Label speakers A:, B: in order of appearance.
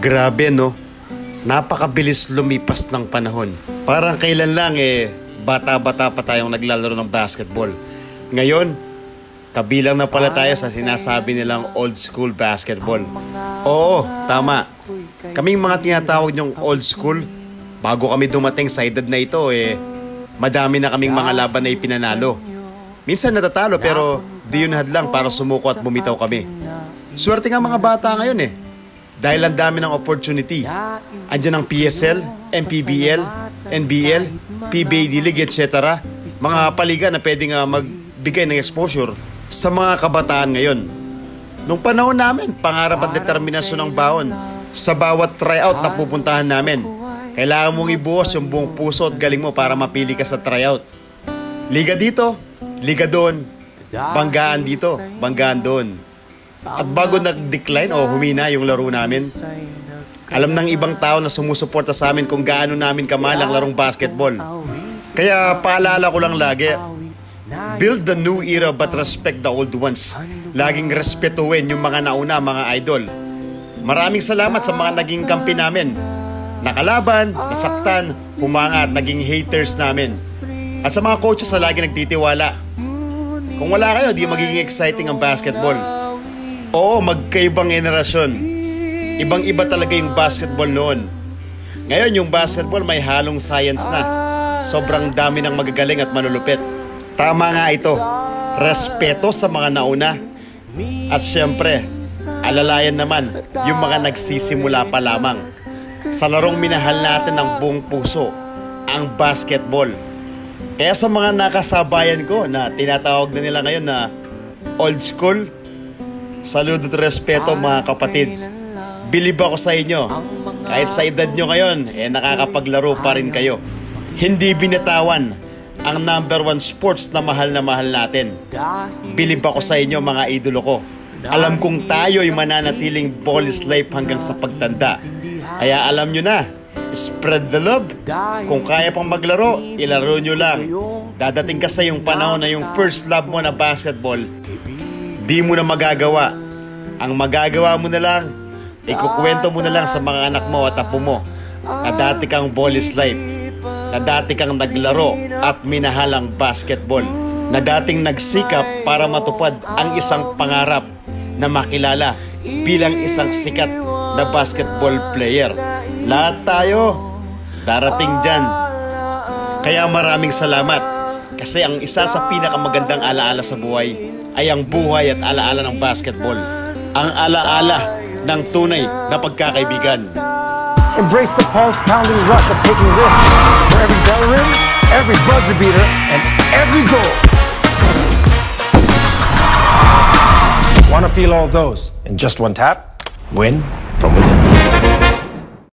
A: Grabe no, napakabilis lumipas ng panahon. Parang kailan lang bata-bata pa tayong naglalaro ng basketball. Ngayon, kabilang na pala tayo sa sinasabi nilang old school basketball. Oo, tama. Kaming mga tinatawag niyong old school, bago kami dumating sa edad na ito madami na kaming mga laban na ipinanalo. Minsan natatalo pero di yun hadlang para sumuko at bumitaw kami. Swerte nga mga bata ngayon dahil ang dami ng opportunity. Andiyan ang PSL, MPBL, NBL, PBA League, etc. Mga paliga na pwedeng magbigay ng exposure sa mga kabataan ngayon. Nung panahon namin, pangarap at determinasyon ng baon sa bawat tryout na pupuntahan namin. Kailangan mong ibuhos yung buong puso at galing mo para mapili ka sa tryout. Liga dito, liga doon, banggaan dito, banggaan doon. At bago nag-decline o humina yung laro namin, alam ng ibang tao na sumusuporta sa amin kung gaano namin kamahal ang larong basketball. Kaya paalala ko lang lagi, build the new era but respect the old ones. Laging respetuhin yung mga nauna, mga idol. Maraming salamat sa mga naging kampi namin. Nakalaban, nasaktan, humanga at naging haters namin. At sa mga coaches na lagi nagtitiwala. Kung wala kayo, di magiging exciting ang basketball. Oo, magkaibang henerasyon. Ibang-iba talaga yung basketball noon. Ngayon, yung basketball may halong science na. Sobrang dami ng magagaling at malulupit. Tama nga ito. Respeto sa mga nauna. At syempre, alalayan naman yung mga nagsisimula pa lamang. Sa larong minahal natin ng buong puso, ang basketball. Kaya sa mga nakasabayan ko na tinatawag na nila ngayon na old school, saludo at respeto mga kapatid. Bilib ako sa inyo. Kahit sa edad nyo ngayon, nakakapaglaro pa rin kayo. Hindi binitawan ang number 1 sports na mahal natin. Bilib ako sa inyo mga idolo ko. Alam kong tayo'y mananatiling ball is life hanggang sa pagtanda. Kaya alam nyo na, spread the love. Kung kaya pang maglaro, ilaro nyo lang. Dadating kasi yung panahon na yung first love mo na basketball, di mo na magagawa. Ang magagawa mo na lang, ikukwento mo na lang sa mga anak mo at apo mo na dati kang ball is life, na dati kang naglaro at minahal ang basketball, na dating nagsikap para matupad ang isang pangarap na makilala bilang isang sikat na basketball player. Lahat tayo darating dyan. Kaya maraming salamat kasi ang isa sa pinakamagandang alaala sa buhay ay ang buhay at alaala ng basketball. Ang alaala ng tunay na pagkakaibigan.
B: Embrace the pulse-pounding rush of taking risks. For every bell ring, every buzzer beater, and every goal. Want to feel all those in just one tap? Win from within.